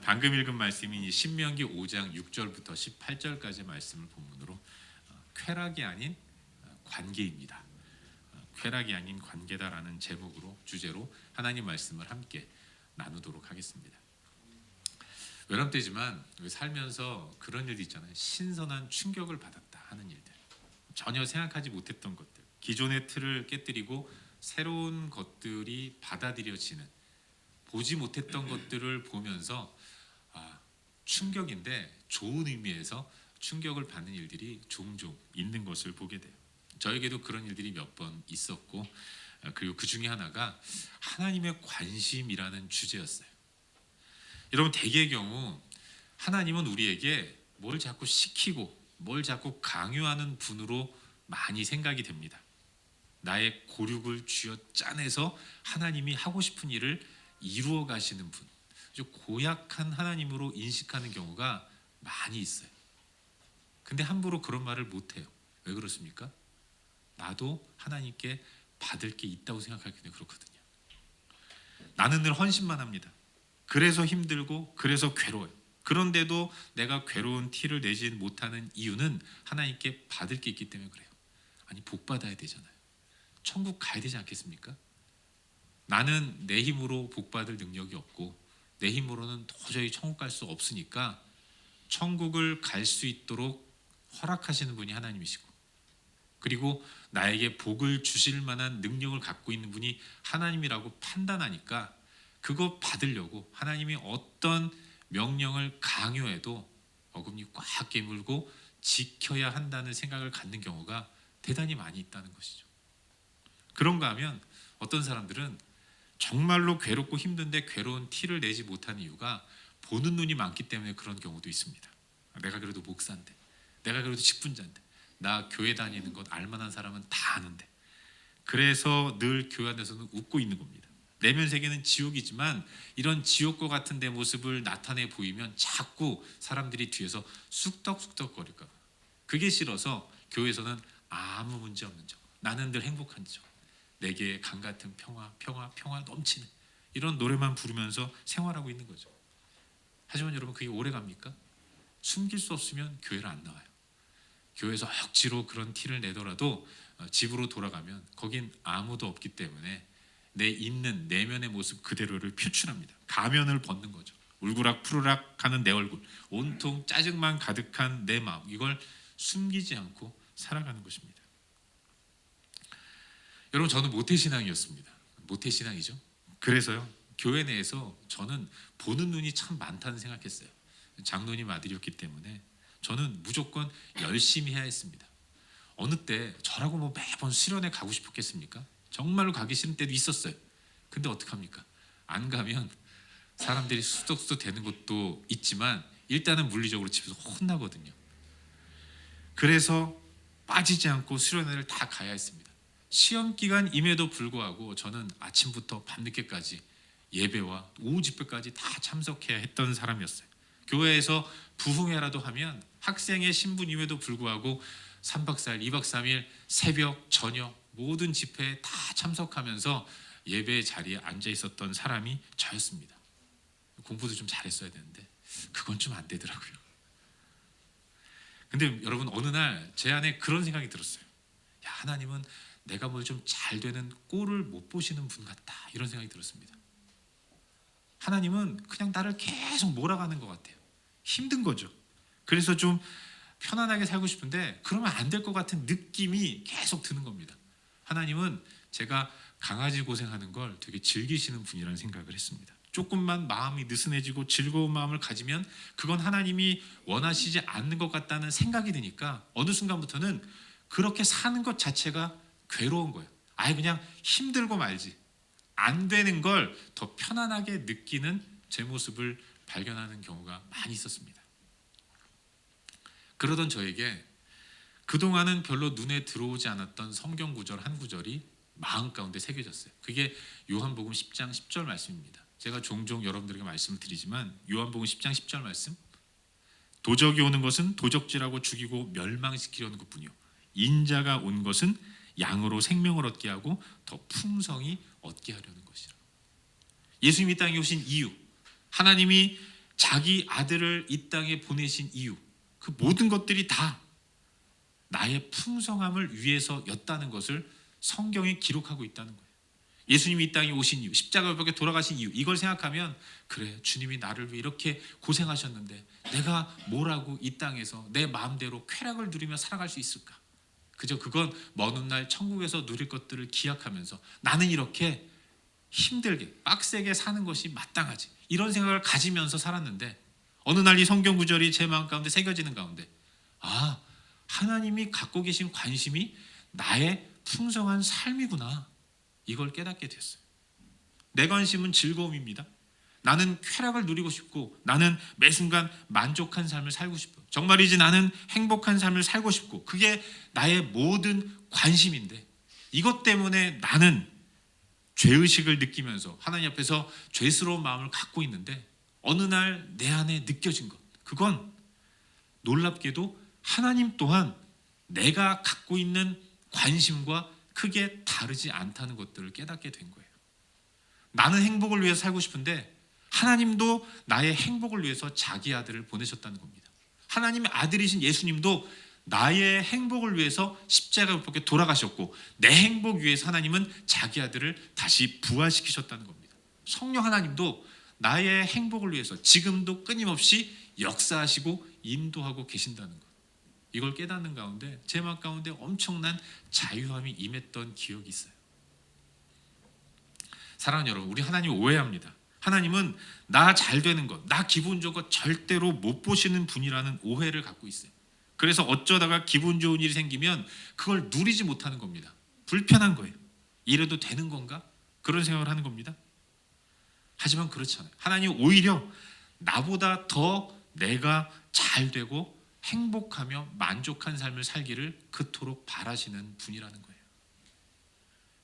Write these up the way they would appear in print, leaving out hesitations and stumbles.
방금 읽은 말씀이 신명기 5장 6절부터 18절까지 말씀을 본문으로 쾌락이 아닌 관계입니다. 쾌락이 아닌 관계다라는 제목으로 주제로 하나님 말씀을 함께 나누도록 하겠습니다. 외람 때지만 살면서 그런 일이 있잖아요. 신선한 충격을 받았다 하는 일들, 전혀 생각하지 못했던 것들, 기존의 틀을 깨뜨리고 새로운 것들이 받아들여지는, 보지 못했던 것들을 보면서 충격인데 좋은 의미에서 충격을 받는 일들이 종종 있는 것을 보게 돼요. 저에게도 그런 일들이 몇 번 있었고, 그리고 그 중에 하나가 하나님의 관심이라는 주제였어요. 여러분, 대개의 경우 하나님은 우리에게 뭘 자꾸 시키고 뭘 자꾸 강요하는 분으로 많이 생각이 됩니다. 나의 고륙을 쥐어 짜내서 하나님이 하고 싶은 일을 이루어 가시는 분, 아주 고약한 하나님으로 인식하는 경우가 많이 있어요. 근데 함부로 그런 말을 못해요. 왜 그렇습니까? 나도 하나님께 받을 게 있다고 생각하기 때문에 그렇거든요. 나는 늘 헌신만 합니다. 그래서 힘들고 그래서 괴로워요. 그런데도 내가 괴로운 티를 내지 못하는 이유는 하나님께 받을 게 있기 때문에 그래요. 아니, 복 받아야 되잖아요. 천국 가야 되지 않겠습니까? 나는 내 힘으로 복 받을 능력이 없고 내 힘으로는 도저히 천국 갈 수 없으니까 천국을 갈 수 있도록 허락하시는 분이 하나님이시고, 그리고 나에게 복을 주실 만한 능력을 갖고 있는 분이 하나님이라고 판단하니까 그거 받으려고 하나님이 어떤 명령을 강요해도 어금니 꽉 깨물고 지켜야 한다는 생각을 갖는 경우가 대단히 많이 있다는 것이죠. 그런가 하면 어떤 사람들은 정말로 괴롭고 힘든데 괴로운 티를 내지 못하는 이유가 보는 눈이 많기 때문에 그런 경우도 있습니다. 내가 그래도 목사인데, 내가 그래도 직분자인데, 나 교회 다니는 것 알만한 사람은 다 아는데, 그래서 늘 교회 안에서는 웃고 있는 겁니다. 내면 세계는 지옥이지만 이런 지옥과 같은 내 모습을 나타내 보이면 자꾸 사람들이 뒤에서 쑥덕쑥덕거릴까 봐, 그게 싫어서 교회에서는 아무 문제 없는 척, 나는 늘 행복한 척, 내게 강 같은 평화, 평화, 평화 넘치는 이런 노래만 부르면서 생활하고 있는 거죠. 하지만 여러분, 그게 오래 갑니까? 숨길 수 없으면 교회를 안 나와요. 교회에서 억지로 그런 티를 내더라도 집으로 돌아가면 거긴 아무도 없기 때문에 내 있는 내면의 모습 그대로를 표출합니다. 가면을 벗는 거죠. 울그락 푸르락 하는 내 얼굴, 온통 짜증만 가득한 내 마음, 이걸 숨기지 않고 살아가는 것입니다. 여러분, 저는 모태신앙이었습니다. 모태신앙이죠. 그래서요, 교회 내에서 저는 보는 눈이 참 많다는 생각했어요. 장로님 아들이었기 때문에 저는 무조건 열심히 해야 했습니다. 어느 때 저라고 뭐 매번 수련회 가고 싶었겠습니까? 정말로 가기 싫은 때도 있었어요. 근데 어떡합니까? 안 가면 사람들이 수덕수덕 되는 것도 있지만 일단은 물리적으로 집에서 혼나거든요. 그래서 빠지지 않고 수련회를 다 가야 했습니다. 시험 기간임에도 불구하고 저는 아침부터 밤늦게까지 예배와 오후 집회까지 다 참석해야 했던 사람이었어요. 교회에서 부흥회라도 하면 학생의 신분임에도 불구하고 3박 4일, 2박 3일 새벽, 저녁 모든 집회에 다 참석하면서 예배 자리에 앉아 있었던 사람이 저였습니다. 공부도 좀 잘했어야 되는데 그건 좀 안 되더라고요. 근데 여러분, 어느 날 제 안에 그런 생각이 들었어요. 야, 하나님은 내가 뭘 좀 잘 되는 꼴을 못 보시는 분 같다, 이런 생각이 들었습니다. 하나님은 그냥 나를 계속 몰아가는 것 같아요. 힘든 거죠. 그래서 좀 편안하게 살고 싶은데 그러면 안 될 것 같은 느낌이 계속 드는 겁니다. 하나님은 제가 강아지 고생하는 걸 되게 즐기시는 분이라는 생각을 했습니다. 조금만 마음이 느슨해지고 즐거운 마음을 가지면 그건 하나님이 원하시지 않는 것 같다는 생각이 드니까 어느 순간부터는 그렇게 사는 것 자체가 괴로운 거예요. 아예 그냥 힘들고 말지, 안 되는 걸 더 편안하게 느끼는 제 모습을 발견하는 경우가 많이 있었습니다. 그러던 저에게 그동안은 별로 눈에 들어오지 않았던 성경 구절 한 구절이 마음 가운데 새겨졌어요. 그게 요한복음 10장 10절 말씀입니다. 제가 종종 여러분들에게 말씀을 드리지만 요한복음 10장 10절 말씀, 도적이 오는 것은 도적질하고 죽이고 멸망시키려는 것뿐이요 인자가 온 것은 양으로 생명을 얻게 하고 더 풍성히 얻게 하려는 것이라. 예수님이 땅에 오신 이유, 하나님이 자기 아들을 이 땅에 보내신 이유, 그 모든 것들이 다 나의 풍성함을 위해서였다는 것을 성경에 기록하고 있다는 거예요. 예수님이 이 땅에 오신 이유, 십자가에 못 박혀 돌아가신 이유, 이걸 생각하면 그래, 주님이 나를 위해 이렇게 고생하셨는데 내가 뭐라고 이 땅에서 내 마음대로 쾌락을 누리며 살아갈 수 있을까? 그저 그건 먼 훗날 천국에서 누릴 것들을 기약하면서 나는 이렇게 힘들게 빡세게 사는 것이 마땅하지, 이런 생각을 가지면서 살았는데 어느 날 이 성경 구절이 제 마음 가운데 새겨지는 가운데, 아, 하나님이 갖고 계신 관심이 나의 풍성한 삶이구나, 이걸 깨닫게 됐어요. 내 관심은 즐거움입니다. 나는 쾌락을 누리고 싶고, 나는 매 순간 만족한 삶을 살고 싶어요. 정말이지 나는 행복한 삶을 살고 싶고, 그게 나의 모든 관심인데, 이것 때문에 나는 죄의식을 느끼면서 하나님 앞에서 죄스러운 마음을 갖고 있는데, 어느 날 내 안에 느껴진 것, 그건 놀랍게도 하나님 또한 내가 갖고 있는 관심과 크게 다르지 않다는 것들을 깨닫게 된 거예요. 나는 행복을 위해서 살고 싶은데 하나님도 나의 행복을 위해서 자기 아들을 보내셨다는 겁니다. 하나님의 아들이신 예수님도 나의 행복을 위해서 십자가에 못 박혀 돌아가셨고, 내 행복 위해서 하나님은 자기 아들을 다시 부활시키셨다는 겁니다. 성령 하나님도 나의 행복을 위해서 지금도 끊임없이 역사하시고 인도하고 계신다는 것, 이걸 깨닫는 가운데 제 마음 가운데 엄청난 자유함이 임했던 기억이 있어요. 사랑하는 여러분, 우리 하나님 오해합니다. 하나님은 나 잘 되는 것, 나 기분 좋은 것 절대로 못 보시는 분이라는 오해를 갖고 있어요. 그래서 어쩌다가 기분 좋은 일이 생기면 그걸 누리지 못하는 겁니다. 불편한 거예요. 이래도 되는 건가? 그런 생각을 하는 겁니다. 하지만 그렇지 않아요. 하나님 오히려 나보다 더 내가 잘 되고 행복하며 만족한 삶을 살기를 그토록 바라시는 분이라는 거예요.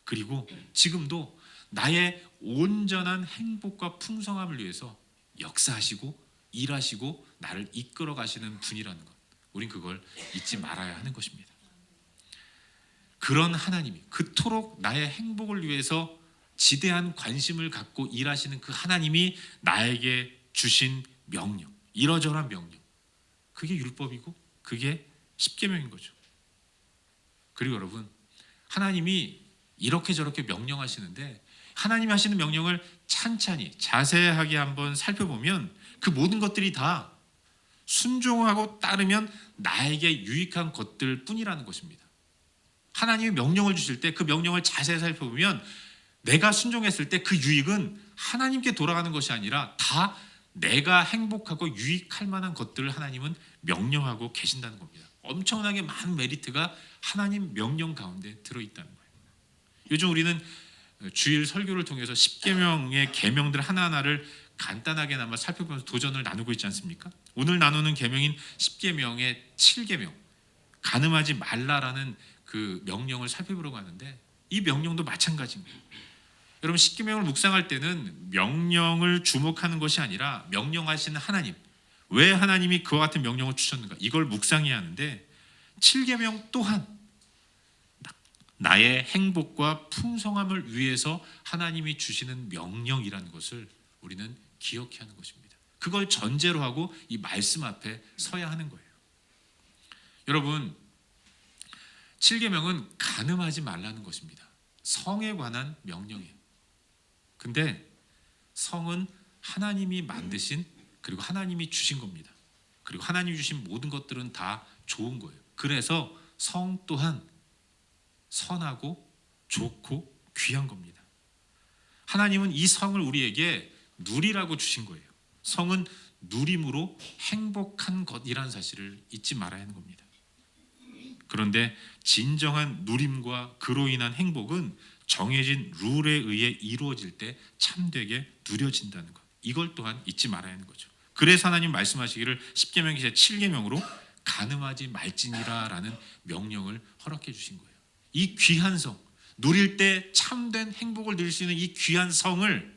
그리고 지금도 나의 온전한 행복과 풍성함을 위해서 역사하시고 일하시고 나를 이끌어 가시는 분이라는 것, 우린 그걸 잊지 말아야 하는 것입니다. 그런 하나님이 그토록 나의 행복을 위해서 지대한 관심을 갖고 일하시는 그 하나님이 나에게 주신 명령, 이러저러한 명령, 그게 율법이고 그게 십계명인 거죠. 그리고 여러분, 하나님이 이렇게 저렇게 명령하시는데 하나님이 하시는 명령을 찬찬히 자세하게 한번 살펴보면 그 모든 것들이 다 순종하고 따르면 나에게 유익한 것들 뿐이라는 것입니다. 하나님이 명령을 주실 때 그 명령을 자세히 살펴보면 내가 순종했을 때 그 유익은 하나님께 돌아가는 것이 아니라 다 내가 행복하고 유익할 만한 것들을 하나님은 명령하고 계신다는 겁니다. 엄청나게 많은 메리트가 하나님 명령 가운데 들어있다는 거예요. 요즘 우리는 주일 설교를 통해서 십계명의 계명들 하나하나를 간단하게나마 살펴보면서 도전을 나누고 있지 않습니까? 오늘 나누는 계명인 십계명의 7계명, 간음하지 말라라는 그 명령을 살펴보려고 하는데, 이 명령도 마찬가지입니다. 여러분, 십계명을 묵상할 때는 명령을 주목하는 것이 아니라 명령하시는 하나님, 왜 하나님이 그와 같은 명령을 주셨는가, 이걸 묵상해야 하는데, 7계명 또한 나의 행복과 풍성함을 위해서 하나님이 주시는 명령이라는 것을 우리는 기억해야 하는 것입니다. 그걸 전제로 하고 이 말씀 앞에 서야 하는 거예요. 여러분, 7계명은 간음하지 말라는 것입니다. 성에 관한 명령이에요. 근데 성은 하나님이 만드신, 그리고 하나님이 주신 겁니다. 그리고 하나님이 주신 모든 것들은 다 좋은 거예요. 그래서 성 또한 선하고 좋고 귀한 겁니다. 하나님은 이 성을 우리에게 누리라고 주신 거예요. 성은 누림으로 행복한 것이라는 사실을 잊지 말아야 하는 겁니다. 그런데 진정한 누림과 그로 인한 행복은 정해진 룰에 의해 이루어질 때 참되게 누려진다는 것, 이걸 또한 잊지 말아야 하는 거죠. 그래서 하나님 말씀하시기를 십계명 제 7계명으로 간음하지 말지니라라는 명령을 허락해 주신 거예요. 이 귀한 성, 누릴 때 참된 행복을 누릴 수 있는 이 귀한 성을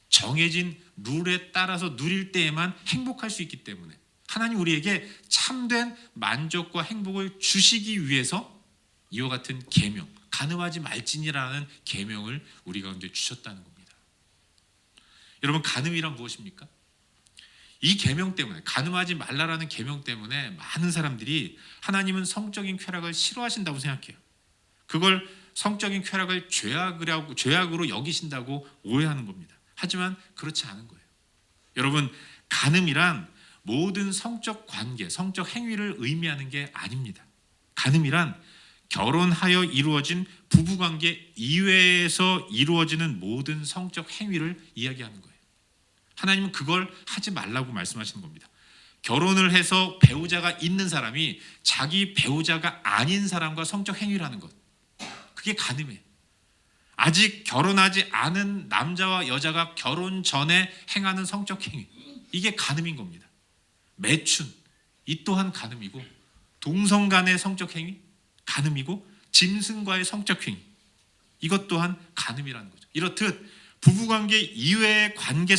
정해진 룰에 따라서 누릴 때에만 행복할 수 있기 때문에 하나님 우리에게 참된 만족과 행복을 주시기 위해서 이와 같은 계명, 간음하지 말지니라는 계명을 우리 가운데 주셨다는 겁니다. 여러분, 간음이란 무엇입니까? 이 계명 때문에, 간음하지 말라라는 계명 때문에 많은 사람들이 하나님은 성적인 쾌락을 싫어하신다고 생각해요. 그걸 성적인 쾌락을 죄악으로 여기신다고 오해하는 겁니다. 하지만 그렇지 않은 거예요. 여러분, 간음이란 모든 성적 관계, 성적 행위를 의미하는 게 아닙니다. 간음이란 결혼하여 이루어진 부부관계 이외에서 이루어지는 모든 성적 행위를 이야기하는 거예요. 하나님은 그걸 하지 말라고 말씀하시는 겁니다. 결혼을 해서 배우자가 있는 사람이 자기 배우자가 아닌 사람과 성적 행위를 하는 것, 그게 간음이에요. 아직 결혼하지 않은 남자와 여자가 결혼 전에 행하는 성적 행위, 이게 간음인 겁니다. 매춘, 이 또한 간음이고, 동성 간의 성적 행위 간음이고, 짐승과의 성적 행위, 이것 또한 간음이라는 거죠. 이렇듯 부부 이외의 관계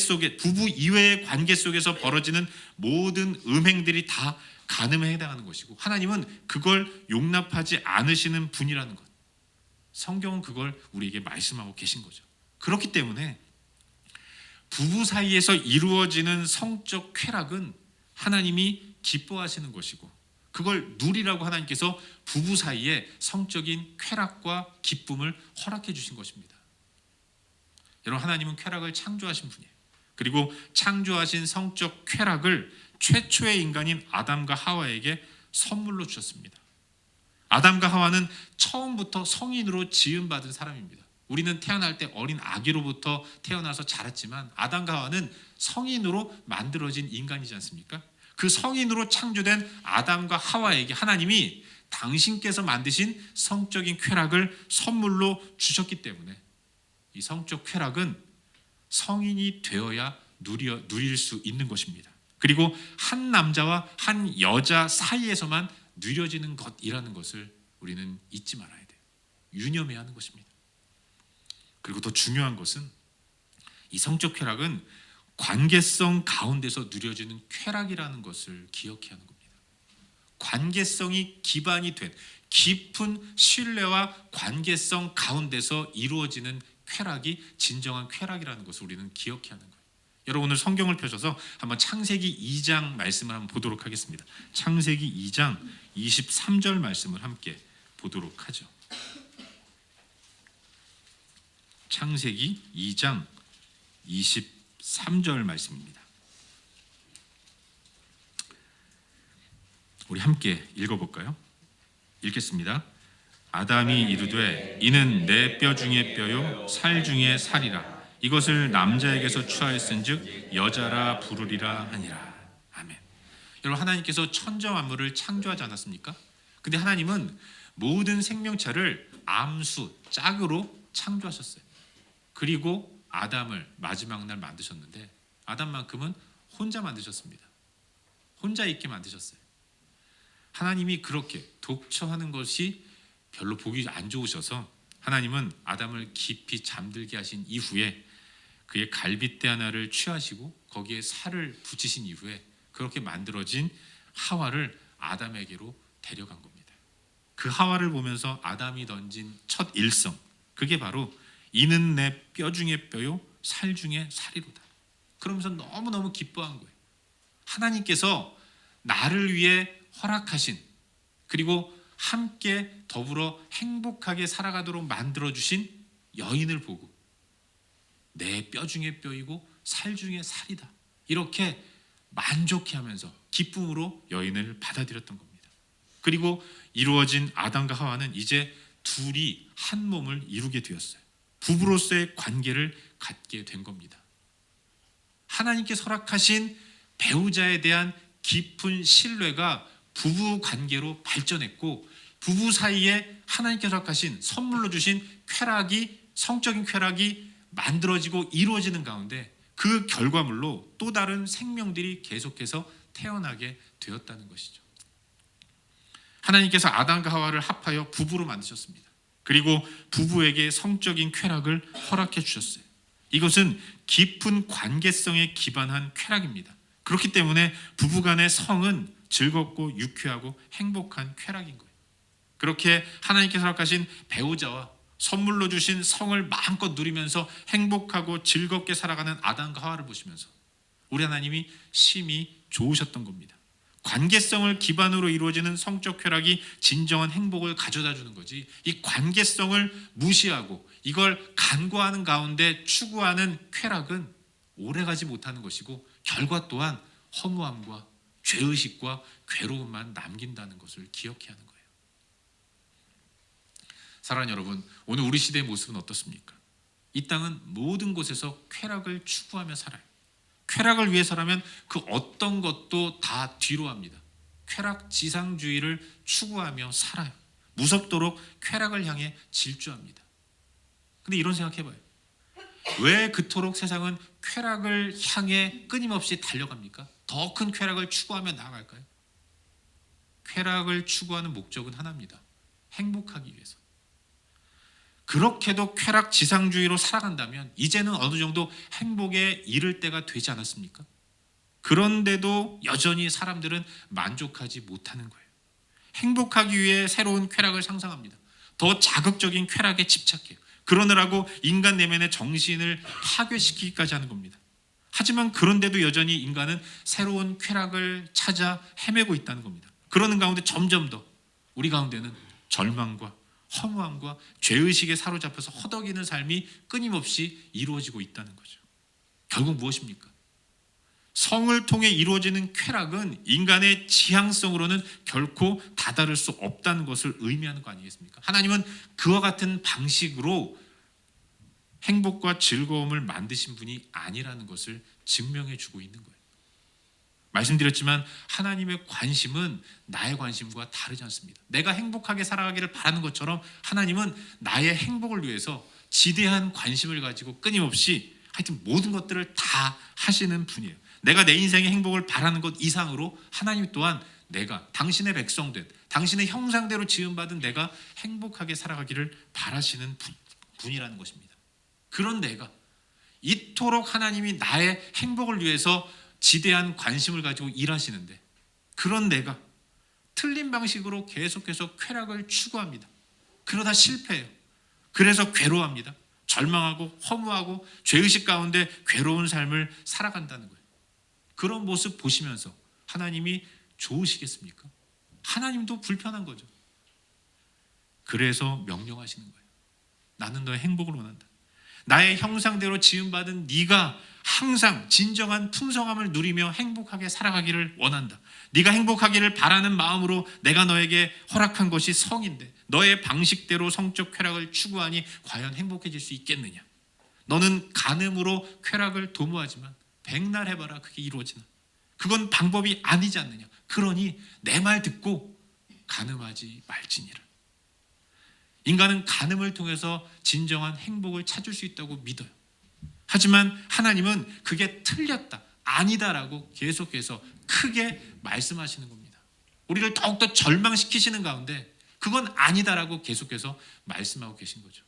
속에서 벌어지는 모든 음행들이 다 간음에 해당하는 것이고, 하나님은 그걸 용납하지 않으시는 분이라는 것, 성경은 그걸 우리에게 말씀하고 계신 거죠. 그렇기 때문에 부부 사이에서 이루어지는 성적 쾌락은 하나님이 기뻐하시는 것이고, 그걸 누리라고 하나님께서 부부 사이에 성적인 쾌락과 기쁨을 허락해 주신 것입니다. 여러분, 하나님은 쾌락을 창조하신 분이에요. 그리고 창조하신 성적 쾌락을 최초의 인간인 아담과 하와에게 선물로 주셨습니다. 아담과 하와는 처음부터 성인으로 지음받은 사람입니다. 우리는 태어날 때 어린 아기로부터 태어나서 자랐지만, 아담과 하와는 성인으로 만들어진 인간이지 않습니까? 그 성인으로 창조된 아담과 하와에게 하나님이 당신께서 만드신 성적인 쾌락을 선물로 주셨기 때문에, 이 성적 쾌락은 성인이 되어야 누릴 수 있는 것입니다. 그리고 한 남자와 한 여자 사이에서만 누려지는 것이라는 것을 우리는 잊지 말아야 돼요. 유념해야 하는 것입니다. 그리고 더 중요한 것은 이 성적 쾌락은 관계성 가운데서 누려지는 쾌락이라는 것을 기억해야 하는 겁니다. 관계성이 기반이 된 깊은 신뢰와 관계성 가운데서 이루어지는 쾌락이 진정한 쾌락이라는 것을 우리는 기억해야 하는 거예요. 여러분, 오늘 성경을 펴셔서 한번 창세기 2장 말씀을 한번 보도록 하겠습니다. 창세기 2장 23절 말씀을 함께 보도록 하죠. 창세기 2장 23절 말씀입니다. 우리 함께 읽어볼까요? 읽겠습니다. 아담이 이르되 이는 내 뼈 중에 뼈요 살 중에 살이라. 이것을 남자에게서 취하였은즉 여자라 부르리라 하니라. 아멘. 여러분, 하나님께서 천지 만물을 창조하지 않았습니까? 근데 하나님은 모든 생명체를 암수, 짝으로 창조하셨어요. 그리고 아담을 마지막 날 만드셨는데, 아담만큼은 혼자 만드셨습니다. 혼자 있게 만드셨어요. 하나님이 그렇게 독처하는 것이 별로 보기 안 좋으셔서 하나님은 아담을 깊이 잠들게 하신 이후에 그의 갈빗대 하나를 취하시고 거기에 살을 붙이신 이후에 그렇게 만들어진 하와를 아담에게로 데려간 겁니다. 그 하와를 보면서 아담이 던진 첫 일성, 그게 바로 이는 내 뼈 중에 뼈요 살 중에 살이로다. 그러면서 너무너무 기뻐한 거예요. 하나님께서 나를 위해 허락하신, 그리고 함께 더불어 행복하게 살아가도록 만들어주신 여인을 보고 내 뼈 중에 뼈이고 살 중에 살이다, 이렇게 만족해하면서 기쁨으로 여인을 받아들였던 겁니다. 그리고 이루어진 아담과 하와는 이제 둘이 한 몸을 이루게 되었어요. 부부로서의 관계를 갖게 된 겁니다. 하나님께서 허락하신 배우자에 대한 깊은 신뢰가 부부 관계로 발전했고, 부부 사이에 하나님께서 허락하신 선물로 주신 쾌락이, 성적인 쾌락이 만들어지고 이루어지는 가운데 그 결과물로 또 다른 생명들이 계속해서 태어나게 되었다는 것이죠. 하나님께서 아담과 하와를 합하여 부부로 만드셨습니다. 그리고 부부에게 성적인 쾌락을 허락해 주셨어요. 이것은 깊은 관계성에 기반한 쾌락입니다. 그렇기 때문에 부부간의 성은 즐겁고 유쾌하고 행복한 쾌락인 거예요. 그렇게 하나님께서 허락하신 배우자와 선물로 주신 성을 마음껏 누리면서 행복하고 즐겁게 살아가는 아담과 하와를 보시면서 우리 하나님이 심히 좋으셨던 겁니다. 관계성을 기반으로 이루어지는 성적 쾌락이 진정한 행복을 가져다 주는 거지, 이 관계성을 무시하고 이걸 간과하는 가운데 추구하는 쾌락은 오래가지 못하는 것이고 결과 또한 허무함과 죄의식과 괴로움만 남긴다는 것을 기억해야 하는 거예요. 사랑하는 여러분, 오늘 우리 시대의 모습은 어떻습니까? 이 땅은 모든 곳에서 쾌락을 추구하며 살아요. 쾌락을 위해서라면 그 어떤 것도 다 뒤로 합니다. 쾌락 지상주의를 추구하며 살아요. 무섭도록 쾌락을 향해 질주합니다. 근데 이런 생각해봐요. 왜 그토록 세상은 쾌락을 향해 끊임없이 달려갑니까? 더 큰 쾌락을 추구하며 나아갈까요? 쾌락을 추구하는 목적은 하나입니다. 행복하기 위해서. 그렇게도 쾌락 지상주의로 살아간다면 이제는 어느 정도 행복에 이를 때가 되지 않았습니까? 그런데도 여전히 사람들은 만족하지 못하는 거예요. 행복하기 위해 새로운 쾌락을 상상합니다. 더 자극적인 쾌락에 집착해요. 그러느라고 인간 내면의 정신을 파괴시키기까지 하는 겁니다. 하지만 그런데도 여전히 인간은 새로운 쾌락을 찾아 헤매고 있다는 겁니다. 그러는 가운데 점점 더 우리 가운데는 절망과 허무함과 죄의식에 사로잡혀서 허덕이는 삶이 끊임없이 이루어지고 있다는 거죠. 결국 무엇입니까? 성을 통해 이루어지는 쾌락은 인간의 지향성으로는 결코 다다를 수 없다는 것을 의미하는 거 아니겠습니까? 하나님은 그와 같은 방식으로 행복과 즐거움을 만드신 분이 아니라는 것을 증명해 주고 있는 거예요. 말씀드렸지만 하나님의 관심은 나의 관심과 다르지 않습니다. 내가 행복하게 살아가기를 바라는 것처럼 하나님은 나의 행복을 위해서 지대한 관심을 가지고 끊임없이 하여튼 모든 것들을 다 하시는 분이에요. 내가 내 인생의 행복을 바라는 것 이상으로 하나님 또한 내가 당신의 백성된 당신의 형상대로 지음받은 내가 행복하게 살아가기를 바라시는 분이라는 것입니다. 그런 내가 이토록 하나님이 나의 행복을 위해서 지대한 관심을 가지고 일하시는데 그런 내가 틀린 방식으로 계속해서 쾌락을 추구합니다. 그러다 실패해요. 그래서 괴로워합니다. 절망하고 허무하고 죄의식 가운데 괴로운 삶을 살아간다는 거예요. 그런 모습 보시면서 하나님이 좋으시겠습니까? 하나님도 불편한 거죠. 그래서 명령하시는 거예요. 나는 너의 행복을 원한다. 나의 형상대로 지음받은 네가 항상 진정한 풍성함을 누리며 행복하게 살아가기를 원한다. 네가 행복하기를 바라는 마음으로 내가 너에게 허락한 것이 성인데 너의 방식대로 성적 쾌락을 추구하니 과연 행복해질 수 있겠느냐? 너는 간음으로 쾌락을 도모하지만 백날 해봐라 그게 이루어지나? 그건 방법이 아니지 않느냐? 그러니 내 말 듣고 간음하지 말지니라. 인간은 간음을 통해서 진정한 행복을 찾을 수 있다고 믿어요. 하지만 하나님은 그게 틀렸다, 아니다라고 계속해서 크게 말씀하시는 겁니다. 우리를 더욱더 절망시키시는 가운데 그건 아니다라고 계속해서 말씀하고 계신 거죠.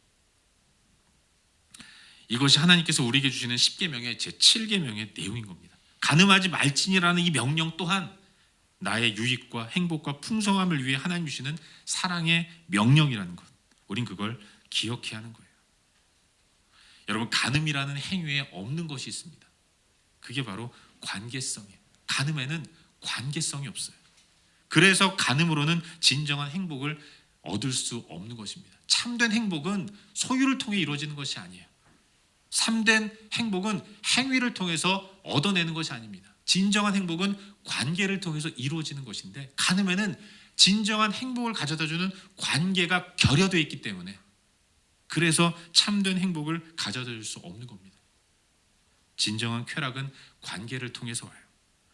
이것이 하나님께서 우리에게 주시는 10계명의 제7계명의 내용인 겁니다. 간음하지 말지니라는 이 명령 또한 나의 유익과 행복과 풍성함을 위해 하나님 주시는 사랑의 명령이라는 것. 우린 그걸 기억해야 하는 거예요. 여러분, 간음이라는 행위에 없는 것이 있습니다. 그게 바로 관계성이에요. 간음에는 관계성이 없어요. 그래서 간음으로는 진정한 행복을 얻을 수 없는 것입니다. 참된 행복은 소유를 통해 이루어지는 것이 아니에요. 참된 행복은 행위를 통해서 얻어내는 것이 아닙니다. 진정한 행복은 관계를 통해서 이루어지는 것인데 간음에는 진정한 행복을 가져다주는 관계가 결여되어 있기 때문에 그래서 참된 행복을 가져다 줄 수 없는 겁니다. 진정한 쾌락은 관계를 통해서 와요.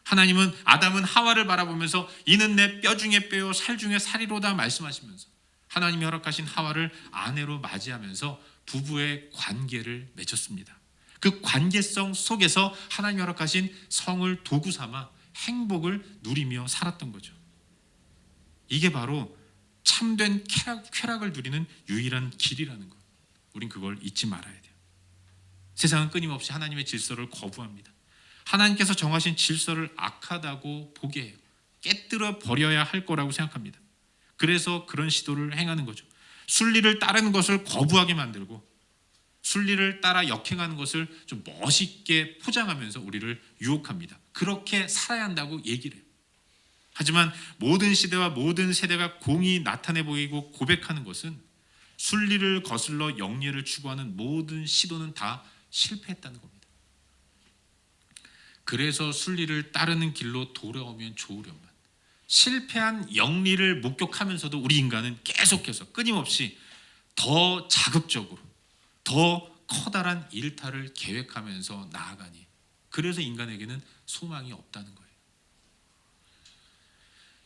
하나님은 아담은 하와를 바라보면서 이는 내 뼈 중에 뼈요 살 중에 살이로다 말씀하시면서 하나님이 허락하신 하와를 아내로 맞이하면서 부부의 관계를 맺었습니다. 그 관계성 속에서 하나님이 허락하신 성을 도구 삼아 행복을 누리며 살았던 거죠. 이게 바로 참된 쾌락을 누리는 유일한 길이라는 것. 우린 그걸 잊지 말아야 돼요. 세상은 끊임없이 하나님의 질서를 거부합니다. 하나님께서 정하신 질서를 악하다고 보게 해요. 깨뜨려 버려야 할 거라고 생각합니다. 그래서 그런 시도를 행하는 거죠. 순리를 따르는 것을 거부하게 만들고 순리를 따라 역행하는 것을 좀 멋있게 포장하면서 우리를 유혹합니다. 그렇게 살아야 한다고 얘기를 해요. 하지만 모든 시대와 모든 세대가 공히 나타내 보이고 고백하는 것은 순리를 거슬러 영예를 추구하는 모든 시도는 다 실패했다는 겁니다. 그래서 순리를 따르는 길로 돌아오면 좋으련만 실패한 영리를 목격하면서도 우리 인간은 계속해서 끊임없이 더 자극적으로 더 커다란 일탈을 계획하면서 나아가니 그래서 인간에게는 소망이 없다는 거예요.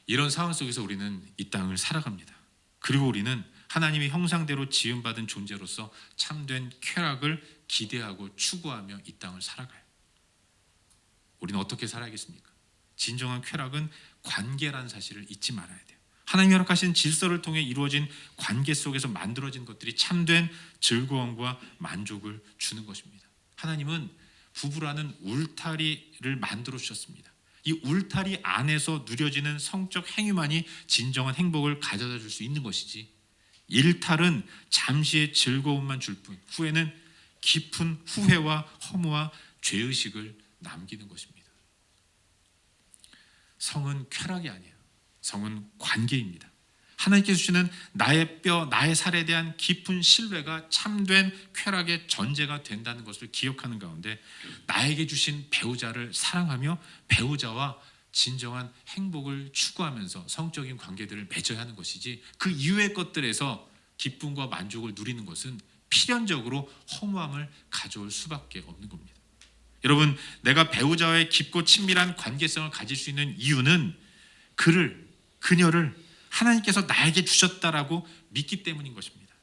이런 상황 속에서 우리는 이 땅을 살아갑니다. 그리고 우리는 하나님의 형상대로 지음받은 존재로서 참된 쾌락을 기대하고 추구하며 이 땅을 살아가요. 우리는 어떻게 살아야겠습니까? 진정한 쾌락은 관계라는 사실을 잊지 말아야 돼요. 하나님이 허락하신 질서를 통해 이루어진 관계 속에서 만들어진 것들이 참된 즐거움과 만족을 주는 것입니다. 하나님은 부부라는 울타리를 만들어 주셨습니다. 이 울타리 안에서 누려지는 성적 행위만이 진정한 행복을 가져다 줄 수 있는 것이지 일탈은 잠시의 즐거움만 줄 뿐 후에는 깊은 후회와 허무와 죄의식을 남기는 것입니다. 성은 쾌락이 아니에요. 성은 관계입니다. 하나님께서 주시는 나의 뼈, 나의 살에 대한 깊은 신뢰가 참된 쾌락의 전제가 된다는 것을 기억하는 가운데 나에게 주신 배우자를 사랑하며 배우자와 진정한 행복을 추구하면서 성적인 관계들을 맺어야 하는 것이지 그 이외의 것들에서 기쁨과 만족을 누리는 것은 필연적으로 허무함을 가져올 수밖에 없는 겁니다. 여러분, 내가 배우자와의 깊고 친밀한 관계성을 가질 수 있는 이유는 그녀를 하나님께서 나에게 주셨다라고 믿기 때문인 것입니다.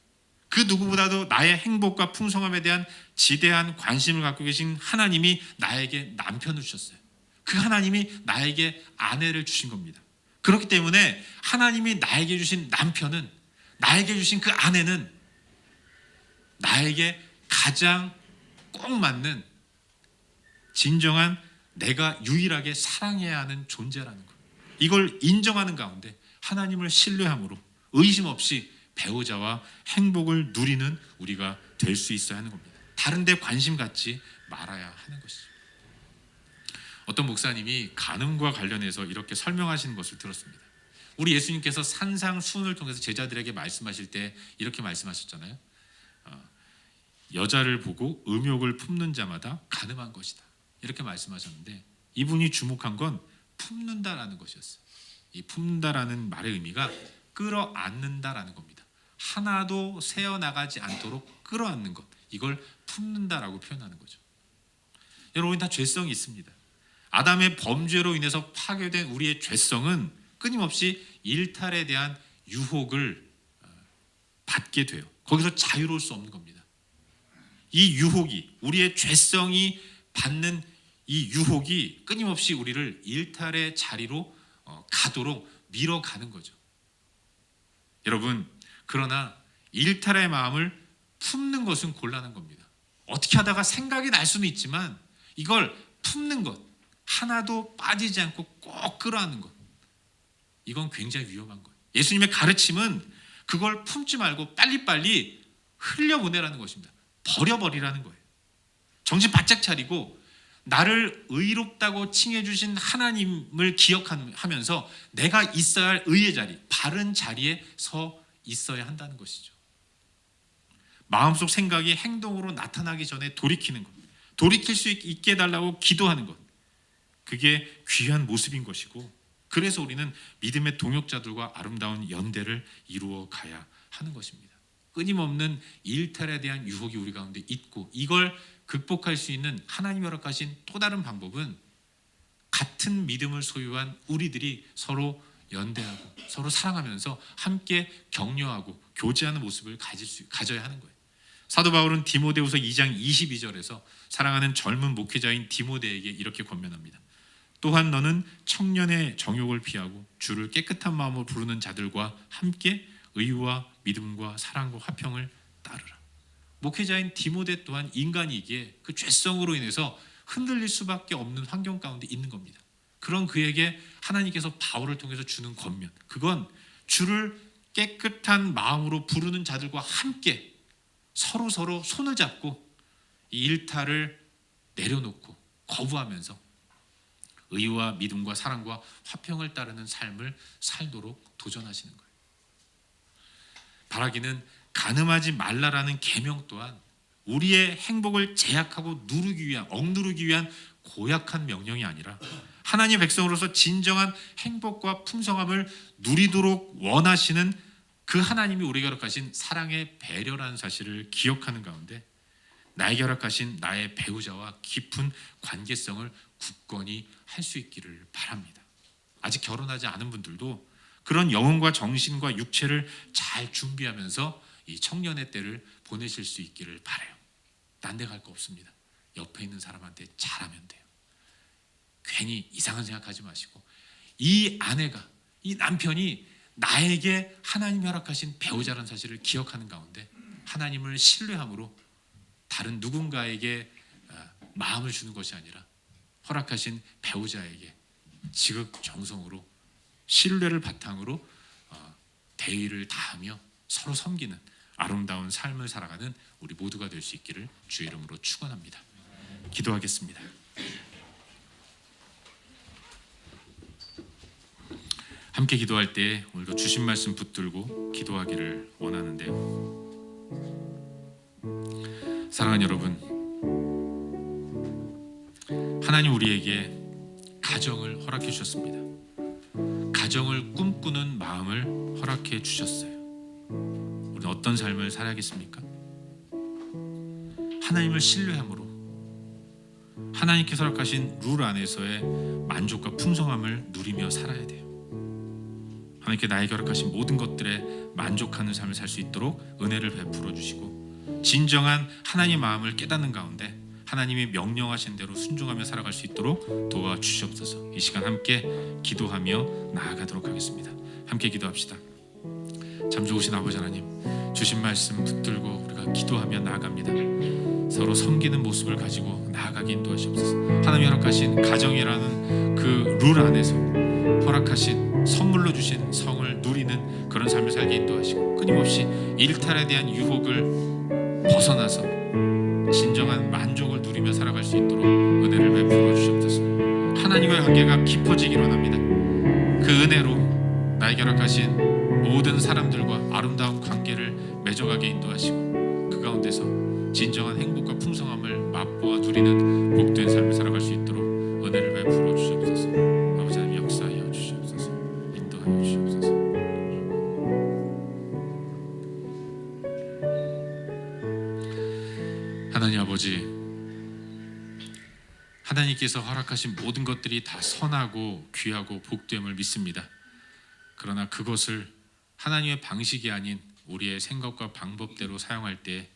그 누구보다도 나의 행복과 풍성함에 대한 지대한 관심을 갖고 계신 하나님이 나에게 남편을 주셨어요. 그 하나님이 나에게 아내를 주신 겁니다. 그렇기 때문에 하나님이 나에게 주신 남편은, 나에게 주신 그 아내는 나에게 가장 꼭 맞는 진정한 내가 유일하게 사랑해야 하는 존재라는 것. 이걸 인정하는 가운데 하나님을 신뢰함으로 의심 없이 배우자와 행복을 누리는 우리가 될 수 있어야 하는 겁니다. 다른 데 관심 갖지 말아야 하는 것이죠. 어떤 목사님이 간음과 관련해서 이렇게 설명하시는 것을 들었습니다. 우리 예수님께서 산상수훈을 통해서 제자들에게 말씀하실 때 이렇게 말씀하셨잖아요. 여자를 보고 음욕을 품는 자마다 간음한 것이다. 이렇게 말씀하셨는데 이분이 주목한 건 품는다라는 것이었어요. 이 품는다라는 말의 의미가 끌어안는다라는 겁니다. 하나도 새어나가지 않도록 끌어안는 것, 이걸 품는다라고 표현하는 거죠. 여러분, 다 죄성이 있습니다. 아담의 범죄로 인해서 파괴된 우리의 죄성은 끊임없이 일탈에 대한 유혹을 받게 돼요. 거기서 자유로울 수 없는 겁니다. 이 유혹이, 우리의 죄성이 받는 이 유혹이 끊임없이 우리를 일탈의 자리로 가도록 밀어가는 거죠. 여러분, 그러나 일탈의 마음을 품는 것은 곤란한 겁니다. 어떻게 하다가 생각이 날 수는 있지만 이걸 품는 것, 하나도 빠지지 않고 꼭 끌어안는 것, 이건 굉장히 위험한 거예요. 예수님의 가르침은 그걸 품지 말고 빨리빨리 흘려보내라는 것입니다. 버려버리라는 거예요. 정신 바짝 차리고 나를 의롭다고 칭해주신 하나님을 기억하면서 내가 있어야 할 의의 자리, 바른 자리에 서 있어야 한다는 것이죠. 마음속 생각이 행동으로 나타나기 전에 돌이키는 것, 돌이킬 수 있게 해달라고 기도하는 것, 그게 귀한 모습인 것이고, 그래서 우리는 믿음의 동역자들과 아름다운 연대를 이루어 가야 하는 것입니다. 끊임없는 일탈에 대한 유혹이 우리 가운데 있고, 이걸 극복할 수 있는 하나님이 허락하신 또 다른 방법은 같은 믿음을 소유한 우리들이 서로 연대하고 서로 사랑하면서 함께 격려하고 교제하는 모습을 가져야 하는 거예요. 사도 바울은 디모데후서 2장 22절에서 사랑하는 젊은 목회자인 디모데에게 이렇게 권면합니다. 또한 너는 청년의 정욕을 피하고 주를 깨끗한 마음으로 부르는 자들과 함께 의와 믿음과 사랑과 화평을 따르라. 목회자인 디모데 또한 인간이기에 그 죄성으로 인해서 흔들릴 수밖에 없는 환경 가운데 있는 겁니다. 그런 그에게 하나님께서 바울을 통해서 주는 권면, 그건 주를 깨끗한 마음으로 부르는 자들과 함께 서로 손을 잡고 이 일탈을 내려놓고 거부하면서 의와 믿음과 사랑과 화평을 따르는 삶을 살도록 도전하시는 거예요. 바라기는 간음하지 말라라는 계명 또한 우리의 행복을 제약하고 억누르기 위한 고약한 명령이 아니라 하나님의 백성으로서 진정한 행복과 풍성함을 누리도록 원하시는 그 하나님이 우리에게 허락하신 사랑의 배려라는 사실을 기억하는 가운데 나에게 허락하신 나의 배우자와 깊은 관계성을 굳건히 할 수 있기를 바랍니다. 아직 결혼하지 않은 분들도 그런 영혼과 정신과 육체를 잘 준비하면서 이 청년의 때를 보내실 수 있기를 바라요. 딴 데 갈 거 없습니다. 옆에 있는 사람한테 잘하면 돼요. 괜히 이상한 생각하지 마시고 이 아내가, 이 남편이 나에게 하나님이 허락하신 배우자라는 사실을 기억하는 가운데 하나님을 신뢰함으로 다른 누군가에게 마음을 주는 것이 아니라 허락하신 배우자에게 지극정성으로 신뢰를 바탕으로 대의를 다하며 서로 섬기는 아름다운 삶을 살아가는 우리 모두가 될 수 있기를 주의 이름으로 축원합니다. 기도하겠습니다. 함께 기도할 때 오늘도 주신 말씀 붙들고 기도하기를 원하는데요. 사랑하는 여러분, 하나님 우리에게 가정을 허락해 주셨습니다. 가정을 꿈꾸는 마음을 허락해 주셨어요. 우리는 어떤 삶을 살아야겠습니까? 하나님을 신뢰함으로 하나님께서 허락하신 룰 안에서의 만족과 풍성함을 누리며 살아야 돼요. 하나님께 나에게 허락하신 모든 것들에 만족하는 삶을 살 수 있도록 은혜를 베풀어 주시고 진정한 하나님의 마음을 깨닫는 가운데 하나님이 명령하신 대로 순종하며 살아갈 수 있도록 도와주시옵소서. 이 시간 함께 기도하며 나아가도록 하겠습니다. 함께 기도합시다. 참 좋으신 아버지 하나님, 주신 말씀 붙들고 우리가 기도하며 나아갑니다. 서로 섬기는 모습을 가지고 나아가게 인도하시옵소서. 하나님이 허락하신 가정이라는 그 룰 안에서 허락하신 선물로 주신 성을 누리는 그런 삶을 살게 인도하시고 끊임없이 일탈에 대한 유혹을 벗어나서 진정한 만족을 누리며 살아갈 수 있도록 은혜를 베풀어 주시옵소서. 하나님과의 관계가 깊어지기로 합니다. 그 은혜로 나에게 허락하신 모든 사람들과 아름다운 관계를 맺어가게 인도하시고 그 가운데서 진정한 행복과 풍성함을 맛보아 누리는 복된 삶을 살아갈 수 있도록 은혜를 베풀어 주시옵소서. 아버지 하나님 역사하여 주시옵소서. 인도하여 주시옵소서. 하나님 아버지, 하나님께서 허락하신 모든 것들이 다 선하고 귀하고 복됨을 믿습니다. 그러나 그것을 하나님의 방식이 아닌 우리의 생각과 방법대로 사용할 때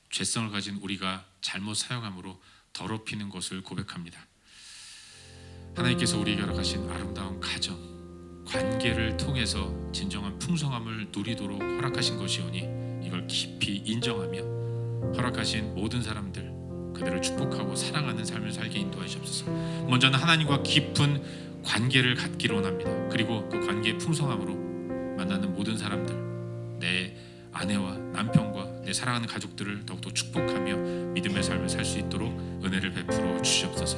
죄성을 가진 우리가 잘못 사용함으로 더럽히는 것을 고백합니다. 하나님께서 우리에게 허락하신 아름다운 가정, 관계를 통해서 진정한 풍성함을 누리도록 허락하신 것이오니 이걸 깊이 인정하며 허락하신 모든 사람들 그들을 축복하고 사랑하는 삶을 살게 인도하시옵소서. 먼저는 하나님과 깊은 관계를 갖기를 원합니다. 그리고 그 관계의 풍성함으로 만나는 모든 사람들, 내 아내와 남편과 내 사랑하는 가족들을 더욱더 축복하며 믿음의 삶을 살 수 있도록 은혜를 베풀어 주시옵소서.